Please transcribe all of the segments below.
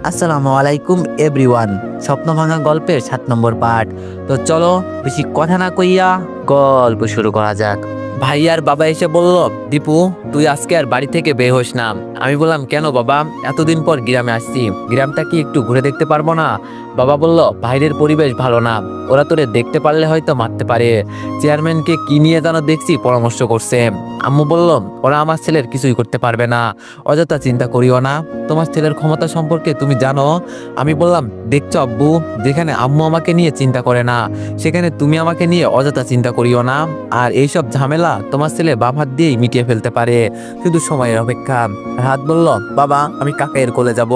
আসসালামু আলাইকুম এভরিওয়ান। স্বপ্ন ভাঙা গল্পের 7 নম্বর পার্ট। তো চলো বেশি কথা না কইয়া গল্প শুরু করা যাক। ভাইয়ার বাবা এসে বলল, দীপু তুই আজকে আর বাড়ি থেকে বের হোস না। আমি বললাম, কেন বাবা? এতদিন পর গ্রামে আসছি, গ্রামটা কি একটু ঘুরে দেখতে পারবো না? বাবা বলল, বাইরের পরিবেশ ভালো না, ওরা তোরে দেখতে পারলে হয়তো মারতে পারে। চেয়ারম্যানকে কি নিয়ে যেন দেখছি পরামর্শ করছে। আম্মু বলল, ওরা আমার ছেলের কিছুই করতে পারবে না, অযথা চিন্তা করিও না। তোমার ছেলের ক্ষমতা সম্পর্কে তুমি জানো? আমি বললাম, দেখছো আব্বু, যেখানে আম্মু আমাকে নিয়ে চিন্তা করে না, সেখানে তুমি আমাকে নিয়ে অযথা চিন্তা করিও না। আর এইসব ঝামেলা তোমার ছেলে বাম হাত দিয়েই মিটিয়ে ফেলতে পারে, শুধু সময়ের অপেক্ষা। রাহাত বলল, বাবা আমি কাকাইয়ের কোলে যাব।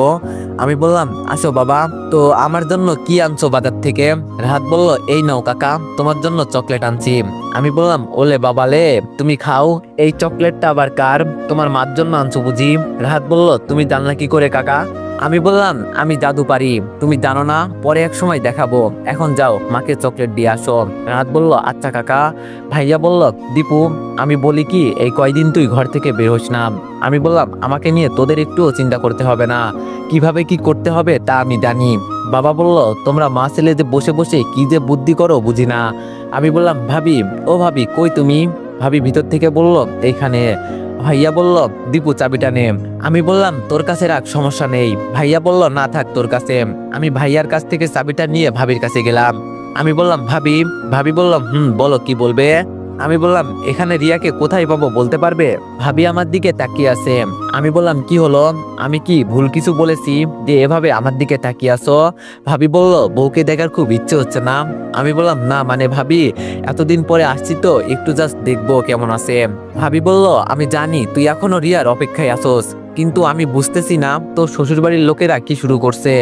আমি বললাম, আসো বাবা। তো আমার জন্য কি আনছো বাজার থেকে? রাহাত বলল, এই নাও কাকা, তোমার জন্য চকলেট আনছি। আমি বললাম, ওলে বাবালে, তুমি খাও। এই চকলেটটা আবার কার? তোমার মার জন্য আনছো বুঝি? রাহাত বলল, তুমি জানলা কি করে কাকা? আমি বললাম, আমি জাদু পারি, তুমি জানো না? পরে এক সময় দেখাবো, এখন যাও মাকে চকলেট দিয়ে আসো। রাহাত বলল, আচ্ছা কাকা। ভাইয়া বলল, দীপু আমি বলি কি, এই কয়দিন তুই ঘর থেকে বের হোস না। আমি বললাম, আমাকে নিয়ে তোদের একটুও চিন্তা করতে হবে না, কিভাবে কি করতে হবে তা আমি জানি। বাবা বলল, তোমরা মা ছেলে যে বসে বসে কি যে বুদ্ধি করো বুঝি না। আমি বললাম, ভাবি, ও ভাবি কই তুমি? ভাবি ভিতর থেকে বলল, এইখানে। ভাইয়া বলল, দীপু চাবিটা নে। আমি বললাম, তোর কাছে রাখ, সমস্যা নেই। ভাইয়া বলল, না থাক তোর কাছে। আমি ভাইয়ার কাছ থেকে চাবিটা নিয়ে ভাবির কাছে গেলাম। আমি বললাম, ভাবি। ভাবি বলল, বলো কি বলবে? আমি বললাম, এখানে রিয়াকে কোথায় পাবো বলতে পারবে? ভাবি আমার দিকে তাকিয়ে আছে। আমি বললাম, কি হলো? আমি কি ভুল কিছু বলেছি যে এভাবে আমার দিকে তাকিয়ে আছো? ভাবি বলল, বউকে দেখার খুব ইচ্ছে হচ্ছে না। আমি বললাম, না মানে ভাবি, এতদিন পরে আসছি তো একটু জাস্ট দেখবো কেমন আছে। ভাবি বলল, আমি জানি তুই এখনো রিয়ার অপেক্ষায় আসোস, কিন্তু আমি বুঝতেছি না তোর শ্বশুরবাড়ির লোকেরা কি শুরু করছে।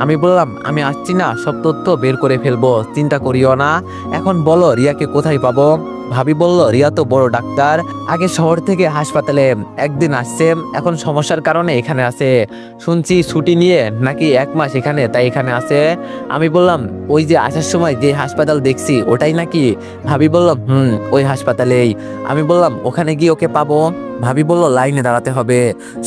আমি বললাম, আমি আসছি না, সব তথ্য বের করে ফেলবো, চিন্তা করিও না। এখন বলো রিয়াকে কোথায় পাবো? ভাবি বলল, রিয়া তো বড় ডাক্তার, আগে শহর থেকে হাসপাতালে একদিন আসছে, এখন সমস্যার কারণে এখানে আছে। শুনছি ছুটি নিয়ে নাকি 1 মাস এখানে, তাই এখানে আছে। আমি বললাম, ওই যে আসার সময় যে হাসপাতাল দেখছি ওটাই নাকি? ভাবি বলল, ওই হাসপাতালেই। আমি বললাম, ওখানে গিয়ে ওকে পাবো? ভাবি বলল, লাইনে দাঁড়াতে হবে,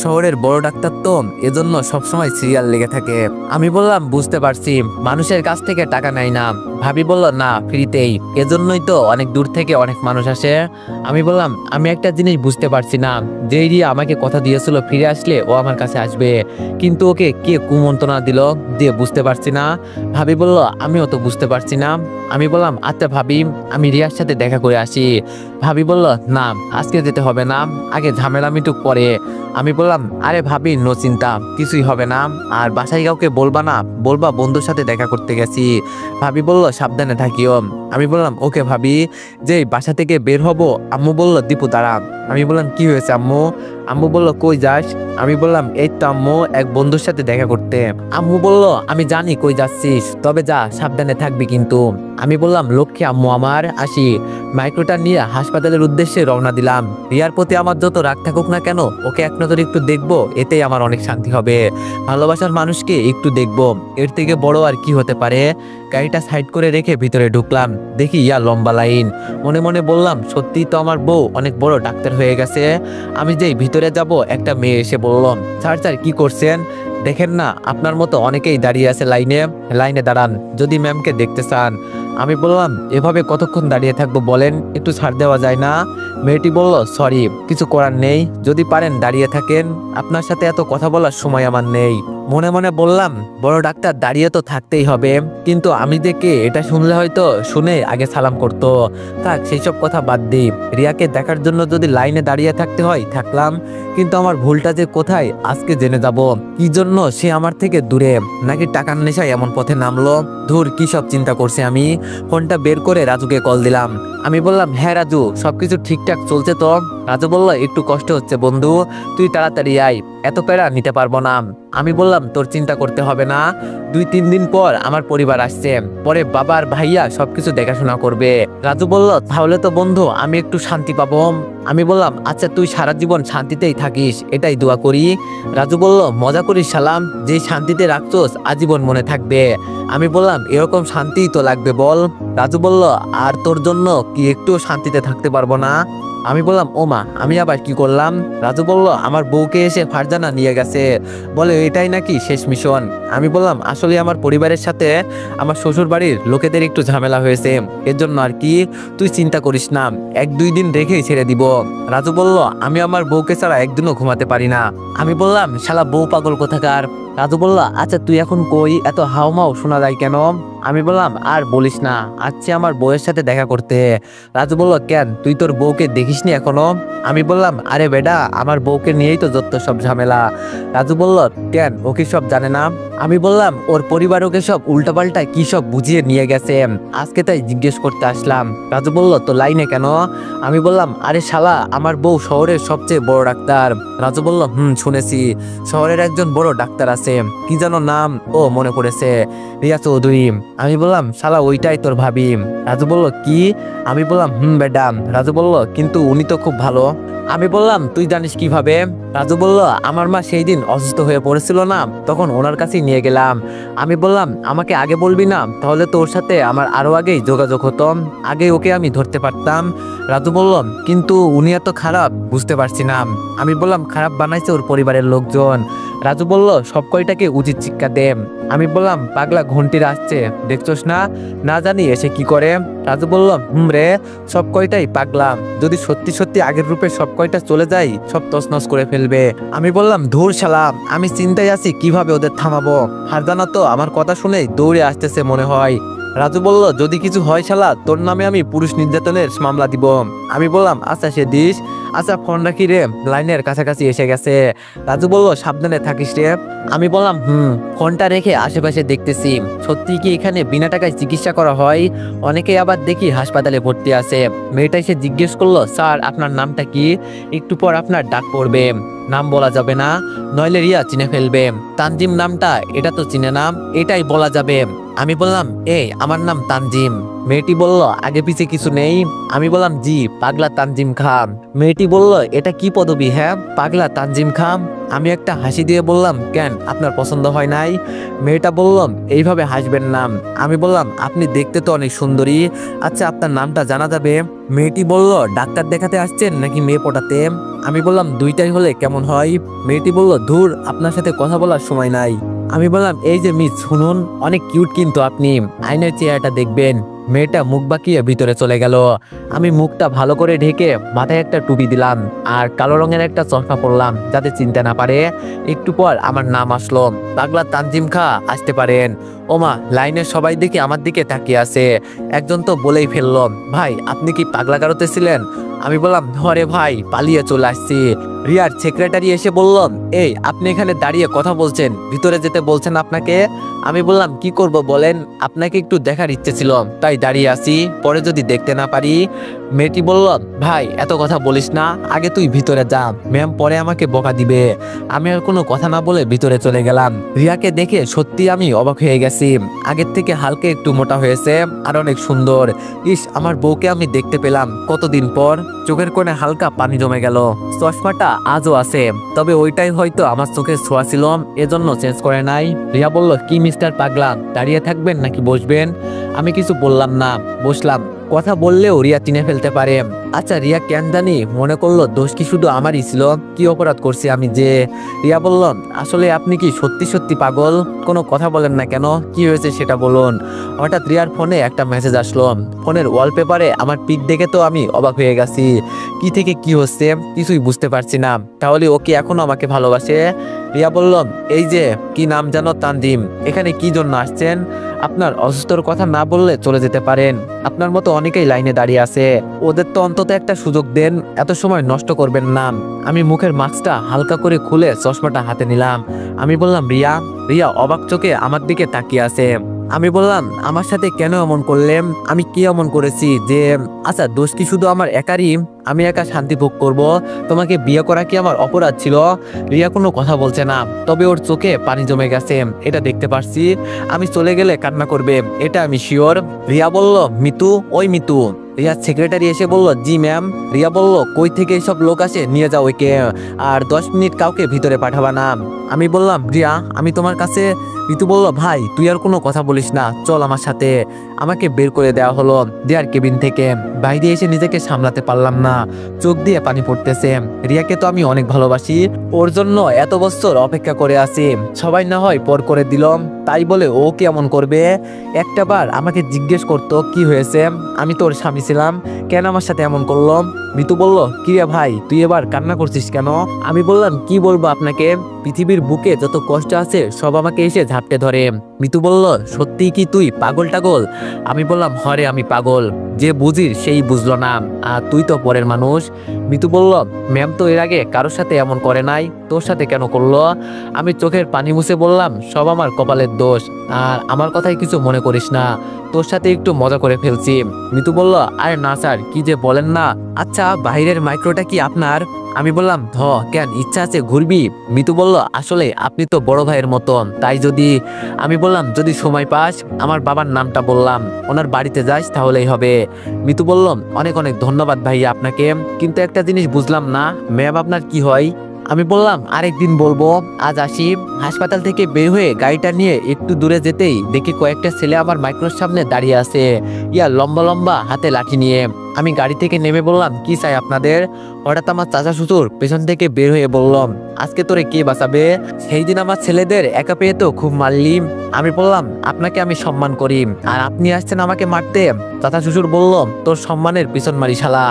শহরের বড় ডাক্তার তো, এজন্য সবসময় সিরিয়াল লেগে থাকে। আমি বললাম, বুঝতে পারছি, মানুষের কাছ থেকে টাকা নেয় না। ভাবি বলল, না ফ্রিতেই, এজন্যই তো অনেক দূর থেকে অনেক মানুষ আসে। আমি বললাম, আমি একটা জিনিস বুঝতে পারছি না, যে রিয়া আমাকে কথা দিয়েছিল ফিরে আসলে ও আমার কাছে আসবে, কিন্তু ওকে কে কুমন্ত্রণা দিল দিয়ে বুঝতে পারছি না। ভাবি বলল, আমিও তো বুঝতে পারছি না। আমি বললাম, আচ্ছা ভাবি, আমি রিয়ার সাথে দেখা করে আসি। ভাবি বলল, না আজকে যেতে হবে না, আগে ঝামেলা মিটুক পরে। আমি বললাম, আরে ভাবি নো চিন্তা, কিছুই হবে না, আর বাসায় কাউকে বলবা না, বলবা বন্ধুর সাথে দেখা করতে গেছি। ভাবি বলল, সাবধানে থাকিও। আমি বললাম, ওকে ভাবি। যে বাসা থেকে বের হব, আম্মু বলল, দীপু দাঁড়া। আমি বললাম, কি হয়েছে আম্মু? আম্মু বলল, কই যাস? আমি বললাম, এই তো আম্মু, এক বন্ধুর সাথে দেখা করতে। আম্মু বলল, আমি জানি কই যাচ্ছিস, তবে যা, সাবধানে থাকবি কিন্তু। আমি বললাম, লক্ষ্মী আম্মু আমার, আসি। মাইক্রোটা নিয়ে হাসপাতালের উদ্দেশ্যে রওনা দিলাম। রিয়ার প্রতি আমার যত রাগ থাকুক না কেন, ওকে এক নজর একটু দেখবো, এতেই আমার অনেক শান্তি হবে। ভালোবাসার মানুষকে একটু দেখবো, এর থেকে বড় আর কি হতে পারে? গাড়িটা সাইড করে রেখে ভিতরে ঢুকলাম, দেখি ইয়া লম্বা লাইন। মনে মনে বললাম, সত্যিই তো আমার বউ অনেক বড় ডাক্তার হয়ে গেছে। আমি যেই ভিতরে যাব, একটা মেয়ে এসে বলল, স্যার স্যার কি করছেন? দেখেন না আপনার মতো অনেকেই দাঁড়িয়ে আছে লাইনে, লাইনে দাঁড়ান যদি ম্যামকে দেখতে চান। আমি বললাম, এভাবে কতক্ষণ দাঁড়িয়ে থাকবো বলেন, একটু ছাড় দেওয়া যায় না? মেয়েটি বলল, সরি, কিছু করার নেই, যদি পারেন দাঁড়িয়ে থাকেন, আপনার সাথে এত কথা বলার সময় আমার নেই। মনে মনে বললাম, বড় ডাক্তার দাঁড়িয়ে তো থাকতেই হবে, কিন্তু আমি দেখে এটা শুনলে হয়তো শুনে আগে সালাম করতো। থাক সেই সব কথা বাদ দিই, রিয়াকে দেখার জন্য যদি লাইনে দাঁড়িয়ে থাকতে হয় থাকলাম, কিন্তু আমার ভুলটা যে কোথায় আজকে জেনে যাব। কি জন্য সে আমার থেকে দূরে, নাকি টাকার নেশায় এমন পথে নামলো? ধুর, কি সব চিন্তা করছি আমি। ফোনটা বের করে রাজুকে কল দিলাম। আমি বললাম, হ্যাঁ রাজু, সবকিছু ঠিকঠাক চলছে তো? রাজু বলল, একটু কষ্ট হচ্ছে বন্ধু, তুই তাড়াতাড়ি আয়, এত প্যারা নিতে পারবো না। আমি বললাম, তোর চিন্তা করতে হবে না, 2-3 দিন পর আমার পরিবার আসছে, পরে বাবা আর ভাইয়া সবকিছু দেখাশোনা করবে। রাজু বলল, তাহলে তো বন্ধু আমি একটু শান্তি পাবো। আমি বললাম আচ্ছা তুই সারা জীবন শান্তিতেই থাকিস, এটাই দোয়া করি। রাজু বলল মজা করিস সালাম, যে শান্তিতে রাখছোস আজীবন মনে থাকবে। আমি বললাম এরকম শান্তিই তো লাগবে বল। রাজু বলল আর তোর জন্য কি একটু শান্তিতে থাকতে পারবো না? আমি বললাম ওমা আমি আবার কি করলাম? রাজু বলল আমার বউকে এসে ফারজানা নিয়ে গেছে, বলে এটাই নাকি শেষ মিশন। আমি বললাম আসলে আমার পরিবারের সাথে আমার শ্বশুর বাড়ির লোকেদের একটু ঝামেলা হয়েছে, এর জন্য আর কি, তুই চিন্তা করিস না, 1-2 দিন রেখেই ছেড়ে দিব। রাজু বলল আমি আমার বউকে ছাড়া একদিনও ঘুমাতে পারি না। আমি বললাম শালা বউ পাগল কোথাকার। রাজু বলল আচ্ছা তুই এখন কই, এত হাউমাউ শোনা যায় কেন? আমি বললাম আর বলিস না, আজকে আমার বউয়ের সাথে দেখা করতে। রাজু বলল কেন, তুই তোর বউকে দেখিসনি এখনো? আমি বললাম আরে বেডা আমার বউকে নিয়েই তো যত সব ঝামেলা। রাজু বলল কেন, ও কি সব জানে না? আমি বললাম ওর পরিবার ওকে সব উল্টাপাল্টা কি সব বুঝিয়ে নিয়ে গেছে, আজকে তাই জিজ্ঞেস করতে আসলাম। রাজু বলল তো লাইনে কেন? আমি বললাম আরে শালা আমার বউ শহরের সবচেয়ে বড় ডাক্তার। রাজু বলল শুনেছি, শহরের একজন বড় ডাক্তার আছে, কি যেন নাম, ও মনে পড়েছে, রিয়া চৌধুরী। আমি বললাম শালা ওইটাই তোর ভাবি। রাজু বলল কি? আমি বললাম বেডা। রাজু বলল কিন্তু উনি তো খুব ভালো। আমি বললাম তুই জানিস কিভাবে? রাজু বলল আমার মা সেই দিন অসুস্থ হয়ে পড়েছিল না, তখন ওনার কাছেই নিয়ে গেলাম। আমি বললাম আমাকে আগে বলবি না, তাহলে তোর সাথে আমার আরো আগেই যোগাযোগ হতো, আগে ওকে আমি ধরতে পারতাম। রাজু বলল কিন্তু উনি এত খারাপ বুঝতে পারছি না। আমি বললাম খারাপ বানাইছে ওর পরিবারের লোকজন। রাজু বলল সব কয়টাকে উচিত শিক্ষা দে। আমি বললাম পাগলা ঘন্টির আসছে দেখছোস না, না জানি এসে কি করে। রাজু বলল রে সব কয়টাই পাগলা, যদি সত্যি সত্যি আগের রূপে সব কয়টা চলে যায় সব তছনছ করে ফেলবে। আমি বললাম ধুর শালা, আমি চিন্তায় আছি কিভাবে ওদের থামাবো। ফারজানা তো আমার কথা শুনেই দৌড়ে আসতেছে মনে হয়। রাজু বলল যদি কিছু হয় শালা তোর নামে আমি পুরুষ নির্যাতনের মামলা দিব। আমি বললাম আচ্ছা সে দিস, আচ্ছা ফোন রাখি রে, লাইনের কাছাকাছি এসে গেছে। রাজু বলল সাবধানে থাকিস রে। আমি বললাম ফোনটা রেখে আশেপাশে দেখতেছি, সত্যি কি এখানে বিনা টাকায় চিকিৎসা করা হয়? অনেকেই আবার দেখি হাসপাতালে ভর্তি আছে। মেয়েটা এসে জিজ্ঞেস করলো স্যার আপনার নামটা কি? একটু পর আপনার ডাক পড়বে, নাম বলা যাবে না, নইলে রিয়া চিনে ফেলবে। তানজিম নামটা এটা তো চিনে না, এটাই বলা যাবে। আমি বললাম এই আমার নাম তানজিম। মেয়েটি বলল আগে পিছে কিছু নেই? আমি বললাম জি, পাগলা তানজিম খান। মেয়েটি বলল এটা কি পদবি? হ্যাঁ পাগলা তানজিম খান। আমি একটা হাসি দিয়ে বললাম কেন আপনার পছন্দ হয় নাই? মেয়েটা বলল এইভাবে হাসবেন না। আমি বললাম আপনি দেখতে তো অনেক সুন্দরী, আচ্ছা আপনার নামটা জানা যাবে? মেয়েটি বলল ডাক্তার দেখাতে আসছেন নাকি মেয়ে পটাতে? আমি বললাম দুইটাই হলে কেমন হয়? মেয়েটি বলল ধুর আপনার সাথে কথা বলার সময় নাই। আমি বললাম এই যে মিস শুনুন, অনেক কিউট কিন্তু আপনি, আয়নার চেহারাটা দেখবেন। মেয়েটা মুখ বাঁকিয়ে ভিতরে চলে গেল। আমি মুখটা ভালো করে ঢেকে মাথায় একটা টুপি দিলাম আর কালো রঙের একটা চশমা পরলাম যাতে চিনতে না পারে। একটু পর আমার নাম আসলো, পাগলা তানজিম খা আসতে পারেন। ওমা লাইনের সবাই দেখি আমার দিকে তাকিয়ে আছে। একজন তো বলেই ফেললো ভাই আপনি কি পাগলা গারোতে ছিলেন? আমি বললাম ধরে ভাই পালিয়ে চলে আসছি। রিয়ার সেক্রেটারি এসে বলল এই আপনি এখানে দাঁড়িয়ে কথা বলছেন, ভিতরে যেতে বলছেন আপনাকে। আমি বললাম কি করব বলেন, আপনাকে একটু দেখার ইচ্ছে ছিল তাই দাঁড়িয়ে আছি, পরে যদি দেখতে না পারি। মেয়েটি বলল ভাই এত কথা বলিস না, আগে তুই ভিতরে যা, ম্যাম পরে আমাকে বকা দিবে। আমি আর কোনো কথা না বলে ভিতরে চলে গেলাম। রিয়াকে দেখে সত্যি আমি অবাক হয়ে গেছি, আগের থেকে হালকা একটু মোটা হয়েছে আর অনেক সুন্দর। ইস আমার বউকে আমি দেখতে পেলাম কতদিন পর। চোখের কোণে হালকা পানি জমে গেল। চশমাটা আজও আছে, তবে ওইটাই হয়তো আমার চোখের ছোঁয়া ছিল, এজন্য চেঞ্জ করে নাই। রিয়া বলল কি মিস্টার পাগলা দাঁড়িয়ে থাকবেন নাকি বসবেন? আমি কিছু বললাম না, বসলাম। কথা বললেও রিয়া চিনে ফেলতে পারে। আচ্ছা রিয়া কেন জানি মনে করলো দোষ কি শুধু আমারই ছিল, কি অপরাধ করছি আমি যে? রিয়া বলল আসলে আপনি কি সত্যি সত্যি পাগল? কোনো কথা বলেন না কেন, কি হয়েছে সেটা বলুন। হঠাৎ রিয়ার ফোনে একটা মেসেজ আসলো, ফোনের ওয়ালপেপারে আমার পিক দেখে তো আমি অবাক হয়ে গেছি। কি থেকে কি হচ্ছে কিছুই বুঝতে পারছি না। তাহলে ও কি এখনো আমাকে ভালোবাসে? রিয়া বলল এই যে কি নাম জানো তানজিম, এখানে কি জন্য আসছেন? আপনার অসুস্থর কথা না বললে চলে যেতে পারেন, আপনার মতো অনেকেই লাইনে দাঁড়িয়ে আছে, ওদের তো অন্তত একটা সুযোগ দেন, এত সময় নষ্ট করবেন না। আমি মুখের মাস্কটা হালকা করে খুলে চশমাটা হাতে নিলাম। আমি বললাম রিয়া। রিয়া অবাক চোখে আমার দিকে তাকিয়ে আছে। আমি বললাম আমার সাথে কেন এমন করলেন, আমি কি এমন করেছি যে? আচ্ছা দোষ কি শুধু আমার একারই? আমি একা শান্তি ভোগ করব, তোমাকে বিয়ে করা কি আমার অপরাধ ছিল? রিয়া কোনো কথা বলছে না, তবে ওর চোখে পানি জমে গেছে, এটা দেখতে পারছি। আমি চলে গেলে কান্না করবে, এটা আমি শিওর। রিয়া বলল মিতু, ওই মিতু। রিয়ার সেক্রেটারি এসে বলল, জি ম্যাম। রিয়া বলল, কই থেকে এইসব লোক আসে, নিয়ে যাও ওকে, আর 10 মিনিট কাউকে ভিতরে পাঠাবা না। আমি বললাম, রিয়া আমি তোমার কাছে। ঋতু বলল, ভাই তুই আর কোনো কথা বলিস না, চল আমার সাথে। আমাকে বের করে দেওয়া হলো রিয়ার কেবিন থেকে। বাইরে এসে নিজেকে সামলাতে পারলাম না, চোখ দিয়ে পানি পড়তেছে। রিয়াকে তো আমি অনেক ভালোবাসি, ওর জন্য এত বছর অপেক্ষা করে আছি, সবাই না হয় পর করে দিলাম, তাই বলে ও কি এমন করবে? একটাবার আমাকে জিজ্ঞেস করতো কি হয়েছে, আমি তোর স্বামী ছিলাম, কেন আমার সাথে এমন করলো? মিতু বলল, কি রে ভাই তুই এবার কান্না করছিস কেন? আমি বললাম, কি বলবো আপনাকে, পৃথিবীর বুকে যত কষ্ট আছে সব আমাকে এসে ঝাপটে ধরে। মিতু বলল, সত্যি কি তুই পাগল টাগল? আমি বললাম, হরে আমি পাগল, যে বুঝির সেই বুঝলো না, আর তুই তো পরের মানুষ। মিতু বলল, ম্যাম তো এর আগে কারোর সাথে এমন করে নাই, তোর সাথে কেন করলো? আমি চোখের পানি মুছে বললাম, সব আমার কপালের দোষ, আর আমার কথাই কিছু মনে করিস না, তোর সাথে একটু মজা করে ফেলছি। মিতু বলল, আরে না স্যার, কি যে বলেন না। আচ্ছা বাইরের মাইক্রোটা কি আপনার? আমি বললাম, কেন ইচ্ছা আছে ঘুরবি? মিতু বলল, আসলে আপনি তো বড় ভাইয়ের মতন, তাই যদি। আমি বললাম, যদি সময় পাস, আমার বাবার নামটা বললাম, ওনার বাড়িতে যাস তাহলেই হবে। মিতু বলল, অনেক অনেক ধন্যবাদ ভাইয়া আপনাকে, কিন্তু একটা জিনিস বুঝলাম না, ম্যাম আপনার কি হয়? আমি বললাম, আরেকদিন বলবো, আজ আসি। হাসপাতাল থেকে বের হয়ে গাড়িটা নিয়ে একটু দূরে যেতেই দেখি কয়েকটা ছেলে আমার মাইক্রোর সামনে দাঁড়িয়ে আছে, লম্বা লম্বা হাতে লাঠি নিয়ে। আমি গাড়ি থেকে নেমে বললাম, কি চাই আপনাদের? হঠাৎ আমার চাচা শ্বশুর পেছন থেকে বের হয়ে বললাম, আজকে তোরে কে বাঁচাবে? সেই দিন আমার ছেলেদের একা পেয়ে তো খুব মারলি। আমি বললাম, আপনাকে আমি সম্মান করি, আর আপনি আসছেন আমাকে মারতে? চাচা শ্বশুর বলল, তোর সম্মানের পিছন মারি শালা,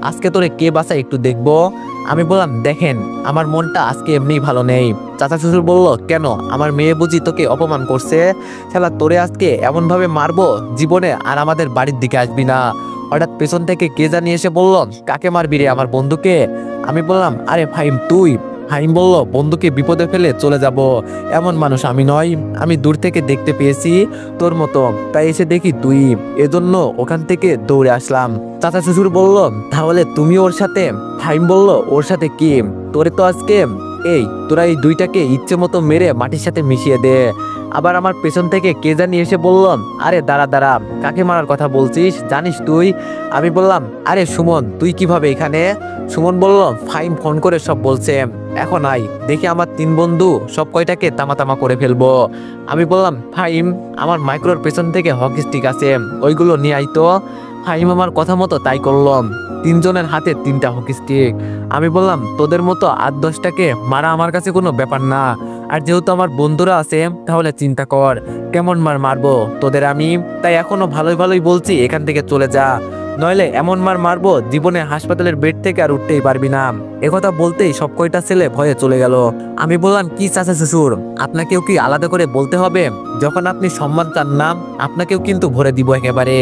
আজকে তোরে কে বাঁচায় একটু দেখবো। আমি বললাম, দেখেন আমার মনটা আজকে এমনি ভালো নেই। চাচা শ্বশুর বলল, কেন, আমার মেয়ে বুঝি তোকে অপমান করছে? শালা তোরে আজকে এমন ভাবে মারবো, জীবনে আর আমাদের বাড়ির দিকে আসবি না। হঠাৎ পেছন থেকে কে জানি এসে বলল, কাকে মারবি রে? আমার বন্ধুকে। আমি বললাম, আরে ফাহিম তুই। ফাহিম বলল, বন্ধুকে বিপদে ফেলে চলে যাব এমন মানুষ আমি নয়, আমি দূর থেকে দেখতে পেয়েছি তোর মতো, তাই এসে দেখি তুই, এজন্য ওখান থেকে দৌড়ে আসলাম। চাচা শ্বশুর বলল, তাহলে তুমি ওর সাথে? ফাহিম বলল, ওর সাথে কি, তোরে তো আজকে তোরা এই দুইটাকে ইচ্ছে মতো মেরে মাটির সাথে মিশিয়ে দে। আবার আমার পেছন থেকে কে জানি এসে বলল, আরে দাঁড়া দাঁড়া, কাকে মারার কথা বলছিস, জানিস তুই? আমি বললাম, আরে সুমন তুই কিভাবে এখানে? সুমন বলল, ফাহিম ফোন করে সব বলছে, এখন আই, দেখি আমার 3 বন্ধু সব কয়টাকে তামা তামা করে ফেলবো। আমি বললাম, ফাহিম আমার মাইক্রোর পেছন থেকে হকি স্টিক আছে, ওইগুলো নিয়ে আইতো। ফাহিম আমার কথা মতো তাই করলাম, 3 জনের হাতে 3টা হকি স্টিক। আমি বললাম, তোদের মতো 8-10টাকে মারা আমার কাছে কোনো ব্যাপার না, আর যেহেতু আমার বন্ধুরা আছে তাহলে চিন্তা কর কেমন মারবো তোদের আমি, তাই এখনো ভালোই ভালোই বলছি এখান থেকে চলে যা, নইলে এমন মারবো জীবনে হাসপাতালের বেড থেকে আর উঠতেই পারবি না। একথা বলতেই সব কয়টা ছেলে ভয়ে চলে গেল। আমি বললাম, কি চাচা শ্বশুর, আপনাকেও কি আলাদা করে বলতে হবে? যখন আপনি সম্মান চান না, আপনাকেও কিন্তু ভরে দিব একেবারে।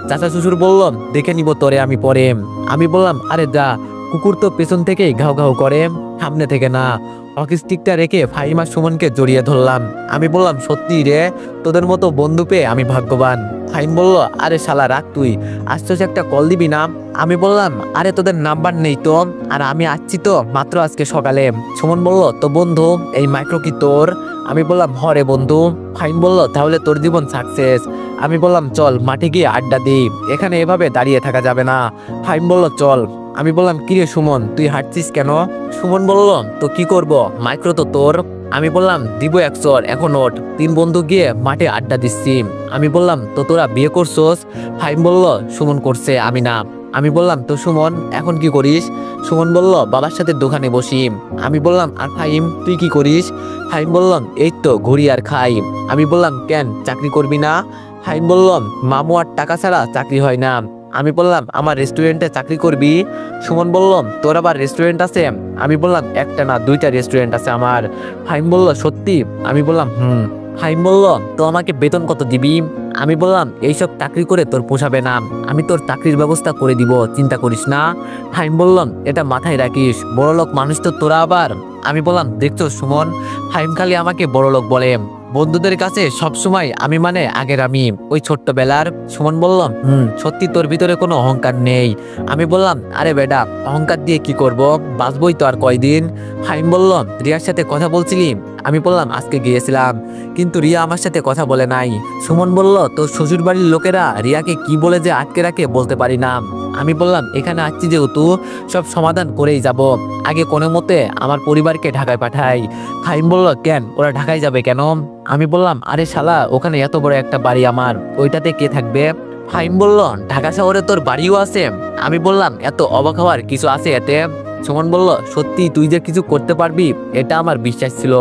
চাচা শ্বশুর বলল, দেখে নিব তোরে আমি পরে। আমি বললাম, আরে যা, কুকুর তো পেছন থেকেই ঘাউ ঘাউ করে, সামনে থেকে না। হকি স্টিকটা রেখে ফাহিম আর সুমনকে জড়িয়ে ধরলাম। আমি বললাম, সত্যি রে, তোদের মতো বন্ধু পেয়ে আমি ভাগ্যবান। ফাহিম বলল, আরে শালা রাখ তুই, আসছিস একটা কল দিবি না? আমি বললাম, আরে তোদের নাম্বার নেই তো, আর আমি আসছি তো মাত্র আজকে সকালে। সুমন বলল, তো বন্ধু এই মাইক্রো কি তোর? আমি বললাম, হরে বন্ধু। ফাহিম বলল, তাহলে তোর জীবন সাকসেস। আমি বললাম, চল মাঠে গিয়ে আড্ডা দিই, এখানে এভাবে দাঁড়িয়ে থাকা যাবে না। ফাহিম বলল, চল। আমি বললাম, কিরে সুমন তুই হাঁটছিস কেন? সুমন বলল, তো কি করব, মাইক্রো তো তোর। আমি বললাম, দিব 100, এখন ওঠ। 3 বন্ধু গিয়ে মাঠে আড্ডা দিচ্ছি। আমি বললাম, তো তোরা বিয়ে করছোস? ফাহিম বলল, সুমন করছে, আমি না। আমি বললাম, তো সুমন এখন কি করিস? সুমন বলল, বাবার সাথে দোকানে বসি। আমি বললাম, আর ফাহিম তুই কি করিস? ফাহিম বললাম, এই তো ঘুরি আর খাই। আমি বললাম, কেন চাকরি করবি না? ফাহিম বললাম, মামু আর টাকা ছাড়া চাকরি হয় না। আমি বললাম, আমার রেস্টুরেন্টে চাকরি করবি? সুমন বলল, তোর আবার রেস্টুরেন্ট আছে? আমি বললাম, একটা না 2টা রেস্টুরেন্ট আছে আমার। ফাহিম বলল, সত্যি? আমি বললাম, হুম। ফাহিম বলল, তো আমাকে বেতন কত দিবি? আমি বললাম, এইসব চাকরি করে তোর পোষাবে না, আমি তোর চাকরির ব্যবস্থা করে দিব, চিন্তা করিস না। ফাহিম বললাম, এটা মাথায় রাখিস, বড়লোক মানুষ তো তোরা আবার। আমি বললাম, দেখছো সুমন, ফাহিম খালি আমাকে বড়লোক বলে, বন্ধুদের কাছে সবসময় আমি মানে আগের আমি, ওই ছোট্টবেলার। সুমন বললাম, সত্যি তোর ভিতরে কোনো অহংকার নেই? আমি বললাম, আরে বেটা অহংকার দিয়ে কি করব, বাঁচবই তো আর কয়দিন। ফাহিম বলল, রিয়ার সাথে কথা বলছিলি? আমি বললাম আজকে গিয়েছিলাম, কিন্তু রিয়া আমার সাথে কথা বলে নাই। সুমন বলল তোর শ্বশুর বাড়ির লোকেরা রিয়াকে কি বলে যে আটকে রাখে বলতে পারি না। আমি বললাম এখানে আসছি যেহেতু সব সমাধান করেই যাব, আগে কোনো মতে আমার পরিবারকে ঢাকায় পাঠাই। ফাহিম বলল কেন, ওরা ঢাকায় যাবে কেন? আমি বললাম আরে শালা, ওখানে এত বড় একটা বাড়ি আমার, ওইটাতে কে থাকবে? ফাহিম বলল ঢাকা শহরে তোর বাড়িও আছে? আমি বললাম এত অবাক হওয়ার কিছু আছে এতে? সুমন বলল সত্যি তুই যে কিছু করতে পারবি এটা আমার বিশ্বাস ছিল।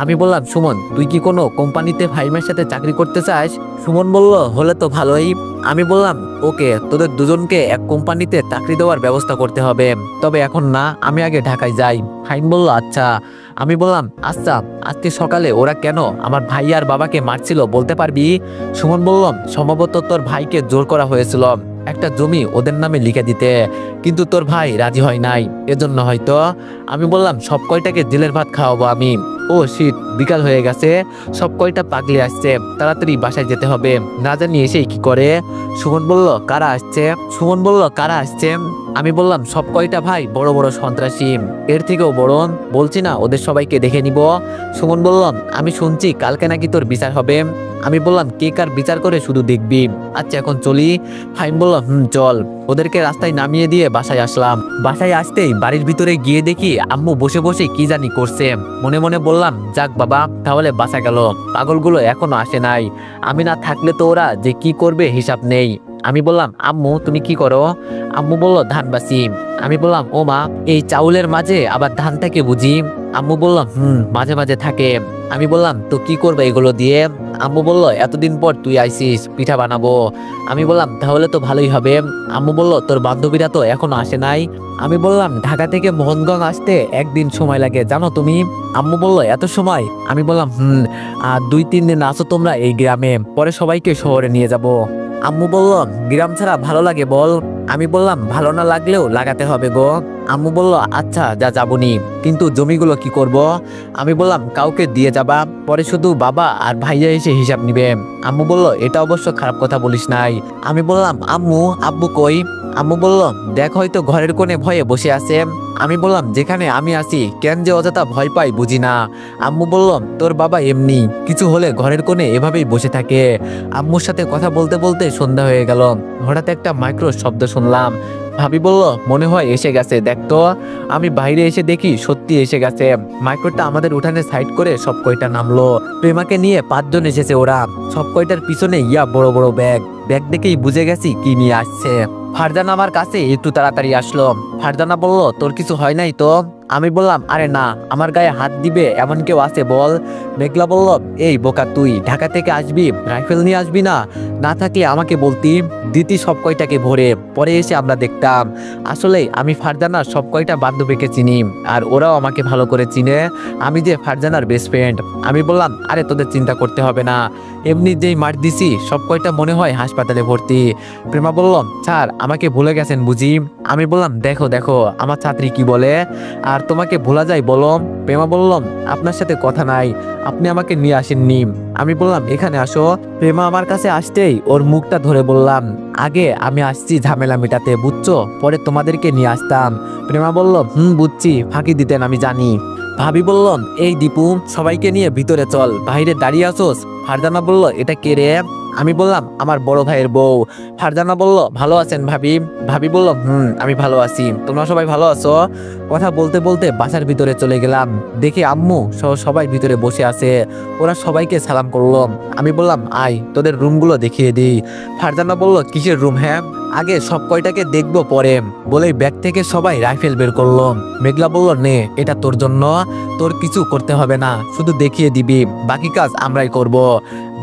আমি বললাম সুমন তুই কি কোনো কোম্পানিতে ফাহিমের সাথে চাকরি করতে চাস? সুমন বলল হলে তো ভালোই। আমি বললাম ওকে, তোদের দুজনকে এক কোম্পানিতে চাকরি দেওয়ার ব্যবস্থা করতে হবে, তবে এখন না, আমি আগে ঢাকায় যাই। ফাহিম বলল আচ্ছা। আমি বললাম আচ্ছা, আজকে সকালে ওরা কেন আমার ভাই আর বাবাকে মারছিল বলতে পারবি? সুমন বলল সম্ভবত তোর ভাইকে জোর করা হয়েছিল একটা জমি ওদের নামে লিখে দিতে, কিন্তু তোর ভাই রাজি হয় নাই, এজন্য হয়তো। আমি বললাম সব কয়টাকে জেলের ভাত খাওয়াবো আমি। ও শীত, বিকাল হয়ে গেছে, সব কয়টা পাগলে আসছে, তাড়াতাড়ি বাসায় যেতে হবে, না জানি এসেই কি করে। সুমন বলল কারা আসছে? সুমন বলল কারা আসছে? আমি বললাম সব কয়টা ভাই বড় বড় সন্ত্রাসী, এর থেকেও বড়, বলছি না ওদের সবাইকে দেখে নিব। সুমন বলল আমি শুনছি কালকে নাকি তোর বিচার হবে। আমি বললাম কে কার বিচার করে শুধু দেখবি, আচ্ছা এখন চলি। ফাহিম বলল চল। ওদেরকে রাস্তায় নামিয়ে দিয়ে বাসায় আসলাম। বাসায় আসতেই বাড়ির ভিতরে গিয়ে দেখি আম্মু বসে বসে কি জানি করছে। মনে মনে বললাম যাক বাবা, তাহলে বাঁচা গেল, পাগলগুলো এখনো আসে নাই, আমি না থাকলে তো ওরা যে কি করবে হিসাব নেই। আমি বললাম আম্মু তুমি কি করো? আম্মু বলল ধান বাসি। আমি বললাম ও মা, এই চাউলের মাঝে আবার ধান থাকে বুঝি? আম্মু বলল মাঝে মাঝে থাকে। আমি বললাম তো কি করবে এগুলো দিয়ে? আম্মু বলল এতদিন পর তুই আইসিস, পিঠা বানাবো। আমি বললাম তাহলে তো ভালোই হবে। আম্মু বলল তোর বান্ধবীরা তো এখনো আসে নাই। আমি বললাম ঢাকা থেকে মোহনগঞ্জ আসতে একদিন সময় লাগে জানো তুমি? আম্মু বলল এত সময়? আমি বললাম আর 2-3 দিন আসো তোমরা এই গ্রামে, পরে সবাইকে শহরে নিয়ে যাব। আম্মু বলল গ্রাম ছাড়া ভালো লাগে বল? আমি বললাম ভালো না লাগলেও লাগাতে হবে গো। আম্মু বলল আচ্ছা যা যাবনি, কিন্তু জমিগুলো কি করব? আমি বললাম কাউকে দিয়ে যাবা, পরে শুধু বাবা আর ভাইয়া এসে হিসাব নিবে। আম্মু বলল এটা অবশ্য খারাপ কথা বলিস নাই। আমি বললাম আম্মু আব্বু কই? আম্মু বলল দেখ হয়তো ঘরের কোণে ভয়ে বসে আছে। আমি বললাম যেখানে আমি আছি কেন যে অযথা ভয় পাই বুঝি না। আম্মু বলল তোর বাবা এমনি কিছু হলে ঘরের কোণে এভাবেই বসে থাকে। আম্মুর সাথে কথা বলতে বলতে সন্ধ্যা হয়ে গেল। হঠাৎ একটা মাইক্রো শব্দ শুনলাম। ভাবি বলল মনে হয় এসে গেছে, দেখতো। আমি বাইরে এসে দেখি সত্যি এসে গেছে। মাইক্রোটা আমাদের উঠানে সাইড করে সব কয়টা নামলো। প্রেমাকে নিয়ে 5 জন এসেছে ওরা, সব কয়টার পিছনে ইয়া বড় বড় ব্যাগ। ব্যাগ দেখেই বুঝে গেছি কি নিয়ে আসছে। ফারজানা আমার কাছে একটু তাড়াতাড়ি আসলো। ফারজানা বলল তোর কিছু হয় নাই তো? আমি বললাম আরে না, আমার গায়ে হাত দিবে এমন কেউ আছে বল? মেঘলা বলল এই বোকা, তুই ঢাকা থেকে আসবি, রাইফেল নিয়ে আসবি না? না থাকলে আমাকে বলতি, দিতি সব কয়টাকে ভরে, পরে এসে আমরা দেখতাম। আসলে আমি ফারজানার সব কয়টা বান্ধবীকে চিনি, আর ওরাও আমাকে ভালো করে চিনে, আমি যে ফারজানার বেস্ট ফ্রেন্ড। আমি বললাম আরে তোদের চিন্তা করতে হবে না, এমনি যেই মার দিছি সব কয়টা মনে হয় হাসপাতালে ভর্তি। প্রেমা বলল স্যার আমাকে ভুলে গেছেন বুঝি? আমি বললাম দেখো দেখো আমার ছাত্রী কি বলে, আর তোমাকে ভোলা যায় বলো? প্রেমা বললাম আপনার সাথে কথা নাই, আপনি আমাকে নিয়ে আসেননি। আমি বললাম এখানে আসো। প্রেমা আমার কাছে আসতেই ওর মুখটা ধরে বললাম আগে আমি আসছি ঝামেলা মেটাতে বুঝছো, পরে তোমাদেরকে নিয়ে আসতাম। প্রেমা বলল বুঝছি, ফাঁকি দিতেন আমি জানি। ভাবি বললাম এই দীপু সবাইকে নিয়ে ভিতরে চল, বাইরে দাঁড়িয়ে আসোস। ফারজানা বলল এটা কে রে? আমি বললাম আমার বড় ভাইয়ের বউ। ফারজানা বলল ভালো আছেন ভাবি? ভাবি বলল আমি ভালো আছি, তোমরা সবাই ভালো আছো? কথা বলতে বলতে বাসার ভিতরে চলে গেলাম, দেখি আম্মু সহ সবাই ভিতরে বসে আছে। ওরা সবাইকে সালাম করলো। আমি বললাম আয় তোদের রুমগুলো দেখিয়ে দিই। ফারজানা বলল কিসের রুম? হ্যাঁ আগে সব কয়টাকে দেখবো পরে, বলেই ব্যাগ থেকে সবাই রাইফেল বের করলো। মেঘলা বলল নে এটা তোর জন্য, তোর কিছু করতে হবে না, শুধু দেখিয়ে দিবি, বাকি কাজ আমরাই করব।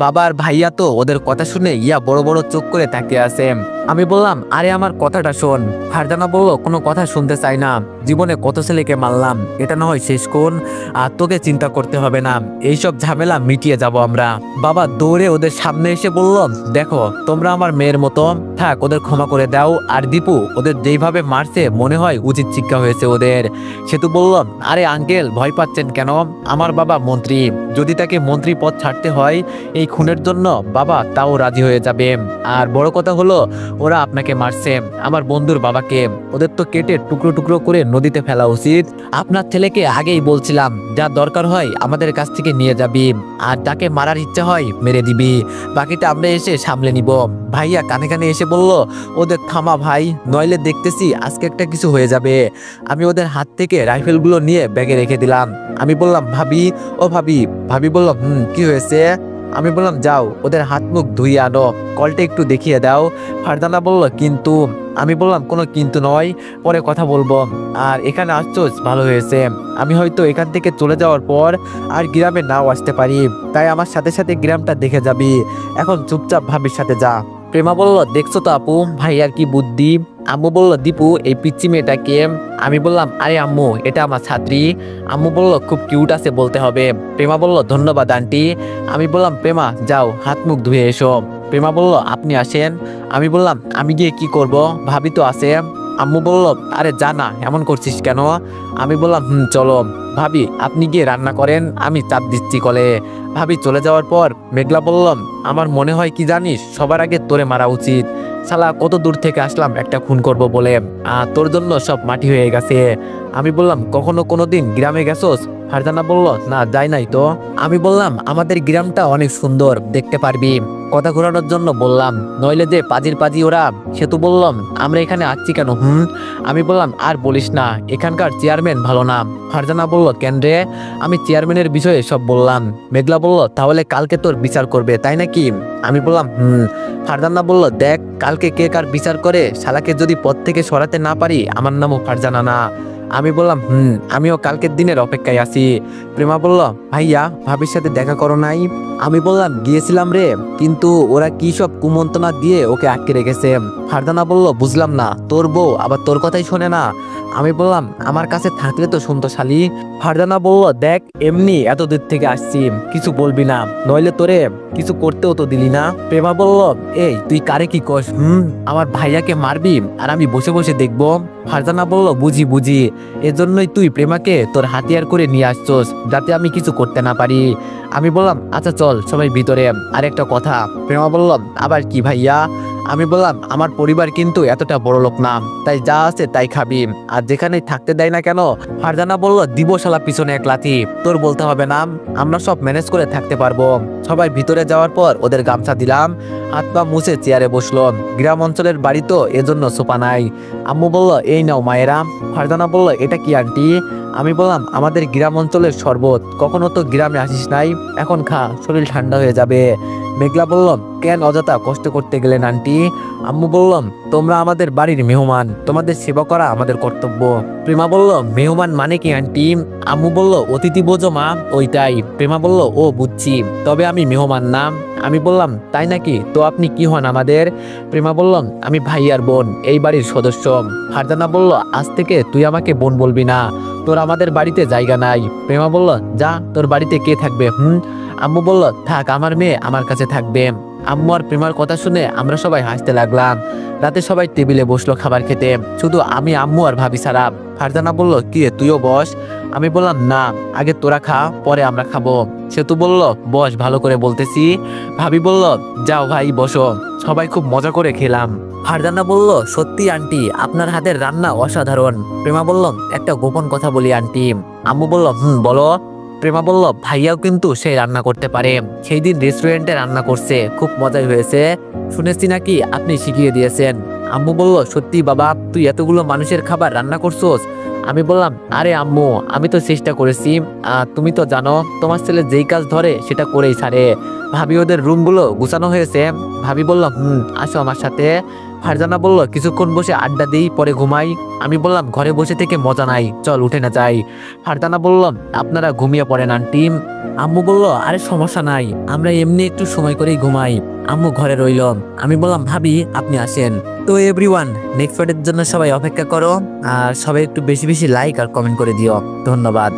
বাবার ভাইয়া তো ওদের কথা শুনে ইয়া বড় বড় চোখ করে তাকিয়ে আছে। আমি বললাম আরে আমার কথাটা শোন। ফারজানা বলল কোনো কথা শুনতে চাই না, জীবনে কত ছেলেকে মারলাম, এটা না হয় শেষ কোন, আর তোকে চিন্তা করতে হবে না, এইসব ঝামেলা মিটিয়ে যাব আমরা। বাবা দৌড়ে ওদের সামনে এসে বলল দেখো তোমরা আমার মেয়ের মতো, থাক ওদের ক্ষমা করে দাও। আর দীপু ওদের যেইভাবে মারছে মনে হয় উচিত শিক্ষা হয়েছে ওদের। সেতু বলল আরে আঙ্কেল ভয় পাচ্ছেন কেন, আমার বাবা মন্ত্রী, যদি তাকে মন্ত্রী পদ ছাড়তে হয় এই খুনের জন্য বাবা তাও রাজি হয়ে যাবে। আর বড় কথা হলো ওরা আপনাকে মারছে, আমার বন্ধুর বাবাকে। ওদের তো কেটে টুকরো টুকরো করে নদীতে ফেলা উচিত। আপনার ছেলেকে আগেই বলছিলাম, যা দরকার হয় আমাদের কাছ থেকে নিয়ে যাবি, আর যাকে মারার ইচ্ছা হয় মেরে দিবি, বাকিটা আমরা এসে সামলে নিব। ভাইয়া কানে কানে এসে বলল, ওদের থামা ভাই, নইলে দেখতেছি আজকে একটা কিছু হয়ে যাবে। আমি ওদের হাত থেকে রাইফেলগুলো নিয়ে ব্যাগে রেখে দিলাম। আমি বললাম, ভাবি ও ভাবি। ভাবি বলল, কি হয়েছে? আমি বললাম, যাও ওদের হাত মুখ ধুইয়ে আনো, কলটা একটু দেখিয়ে দাও। ফারজানা বলল, কিন্তু। আমি বললাম, কোনো কিন্তু নয়, পরে কথা বলবো। আর এখানে আসছোস ভালো হয়েছে, আমি হয়তো এখান থেকে চলে যাওয়ার পর আর গ্রামে নাও আসতে পারি, তাই আমার সাথে সাথে গ্রামটা দেখে যাবি। এখন চুপচাপ ভাবির সাথে যা। প্রেমা বলল, দেখছো তো আপু ভাই আর কি বুদ্ধি। আম্মু বলল, দীপু এই পিচ্চি মেয়েটাকে। আমি বললাম, আরে আম্মু এটা আমার ছাত্রী। আম্মু বলল, খুব কিউট আছে বলতে হবে। প্রেমা বলল, ধন্যবাদ আন্টি। আমি বললাম, প্রেমা যাও হাত মুখ ধুয়ে এসো। প্রেমা বলল, আপনি আসেন। আমি বললাম, আমি গিয়ে কি করব, ভাবি তো আছে। আম্মু বলল, আরে জানা এমন করছিস কেন? আমি বললাম, চলো। ভাবি আপনি গিয়ে রান্না করেন, আমি চাপ দিচ্ছি কলে। ভাবি চলে যাওয়ার পর মেঘলা বললাম, আমার মনে হয় কি জানিস, সবার আগে তোরে মারা উচিত। শালা কত দূর থেকে আসলাম একটা খুন করব বলে, তোর জন্য সব মাটি হয়ে গেছে। আমি বললাম, কখনো কোনোদিন গ্রামে গেছোস? ফারজানা বলল, না যাই নাই তো। আমি বললাম, আমাদের গ্রামটা অনেক সুন্দর, দেখতে পারবি। কথা ঘোরানোর জন্য বললাম, নইলে যে পাজির পাজি ওরা। সে তো বললাম, আমরা এখানে আসছি কেন? আমি বললাম, আর বলিস না, এখানকার চেয়ারম্যান ভালো না। ফারজানা বলল, কেন রে? আমি চেয়ারম্যানের বিষয়ে সব বললাম। মেঘলা বলল, তাহলে কালকে তোর বিচার করবে তাই নাকি? আমি বললাম, ফারজানা বলল, দেখ কালকে কে কার বিচার করে, শালাকে যদি পদ থেকে সরাতে না পারি আমার নামও ফারজানা না। আমি বললাম, আমিও কালকের দিনের অপেক্ষায় আছি। প্রেমা বলল, ভাইয়া ভাবির সাথে দেখা করো নাই? আমি বললাম, গিয়েছিলাম রে, কিন্তু ওরা কি সব কুমন্ত্রণা দিয়ে ওকে আটকে রেখেছে। ফারজানা বলল, বুঝলাম না, তোর বউ আবার তোর কথাই শোনে না? আমি বললাম, আমার কাছে থাকলে তো শুনতো শালি। ফারজানা বলল, দেখ এমনি এত দূর থেকে আসছি, কিছু বলবি না, নইলে তোরে কিছু করতেও তো দিলি না। প্রেমা বলল, এই তুই কারে কি কস? আমার ভাইয়াকে মারবি আর আমি বসে বসে দেখবো? ফারজানা বলল, বুঝি বুঝি, এজন্যই তুই প্রেমাকে তোর হাতিয়ার করে নিয়ে আসছোস, যাতে আমি কিছু করতে না পারি। আমি বললাম, আচ্ছা চল সবাই ভিতরে। আর একটা কথা। প্রেমা বলল, আবার কি ভাইয়া? আমি বললাম, আমার পরিবার কিন্তু এতটা বড় লোক না, তাই যা আছে তাই খাবি, আর যেখানেই থাকতে দেয় না কেন। ফারজানা বলল, দিব শালা পিছনে এক লাথি, তোর বলতে হবে না, আমরা সব ম্যানেজ করে থাকতে পারবো। সবাই ভিতরে যাওয়ার পর ওদের গামছা দিলাম, হাত পা মুছে চেয়ারে বসলো। গ্রাম অঞ্চলের বাড়ি তো এজন্য সোফা নাই। আম্মু বলল, এই নাও মায়েরা। ফারজানা বলল, এটা কি আন্টি? আমি বললাম, আমাদের গ্রাম অঞ্চলের শরবত, কখনো তো গ্রামে আসিস নাই, এখন খা, শরীর ঠান্ডা হয়ে যাবে। মেঘলা বলল, কেন অযথা কষ্ট করতে গেলেন আন্টি? আম্মু বললাম, তোমরা আমাদের বাড়ির মেহমান, তোমাদের সেবা করা আমাদের কর্তব্য। প্রেমা বলল, মেহমান মানে কি আন্টি? আম্মু বলল, অতিথি বোঝো মা, ওইটাই। প্রেমা বলল, ও বুঝছি, তবে আমি মেহমান না। আমি বললাম, তাই নাকি, তো আপনি কি হন আমাদের? প্রেমা বলল, আমি ভাই আর বোন, এই বাড়ির সদস্য। ফারজানা বলল, আজ থেকে তুই আমাকে বোন বলবি না, তোর আমাদের বাড়িতে জায়গা নাই। প্রেমা বলল, যা, তোর বাড়িতে কে থাকবে? আম্মু বলল, থাক, আমার মেয়ে আমার কাছে থাকবে। আম্মু আর প্রেমার কথা শুনে আমরা সবাই হাসতে লাগলাম। রাতে সবাই টেবিলে বসলো খাবার খেতে, শুধু আমি, আম্মু আর ভাবি ছাড়া। ফারজানা বলল, কি রে তুইও বস। আমি বললাম, না, আগে তোরা খা, পরে আমরা খাবো। সেতু বলল, বস, ভালো করে বলতেছি। ভাবি বলল, যাও ভাই বসো। সবাই খুব মজা করে খেলাম। ফারজানা বলল, সত্যি আন্টি আপনার হাতের রান্না অসাধারণ। প্রেমা বলল, একটা গোপন কথা বলি আন্টি। আম্মু বলল, বলো। প্রেমা বলল, ভাইয়াও কিন্তু সেই রান্না করতে পারে, সেই দিন রেস্টুরেন্টে রান্না করছে, খুব মজাই হয়েছে, শুনেছি নাকি আপনি শিখিয়ে দিয়েছেন। আম্মু বলল, সত্যি বাবা, তুই এতগুলো মানুষের খাবার রান্না করছোস? আমি বললাম, আরে আম্মু, আমি তো চেষ্টা করেছি, তুমি তো জানো তোমার ছেলে যেই কাজ ধরে সেটা করেই ছাড়ে। ভাবি ওদের রুমগুলো গুছানো হয়েছে? ভাবি বলল, আসো আমার সাথে। ফারজানা বলল, কিছুক্ষণ বসে আড্ডা দিই, পরে ঘুমাই। আমি বললাম, ঘরে বসে থেকে মজা নাই, চল উঠে না যাই। ফারজানা বলল, আপনারা ঘুমিয়ে পড়েন আন্টি। আম্মু বলল, আরে সমস্যা নাই, আমরা এমনি একটু সময় করেই ঘুমাই। আম্মু ঘরে রইল। আমি বললাম, ভাবি আপনি আসেন। তো এভরিওয়ান, নেক্সট পার্টের জন্য সবাই অপেক্ষা করো, আর সবাই একটু বেশি বেশি লাইক আর কমেন্ট করে দিও। ধন্যবাদ।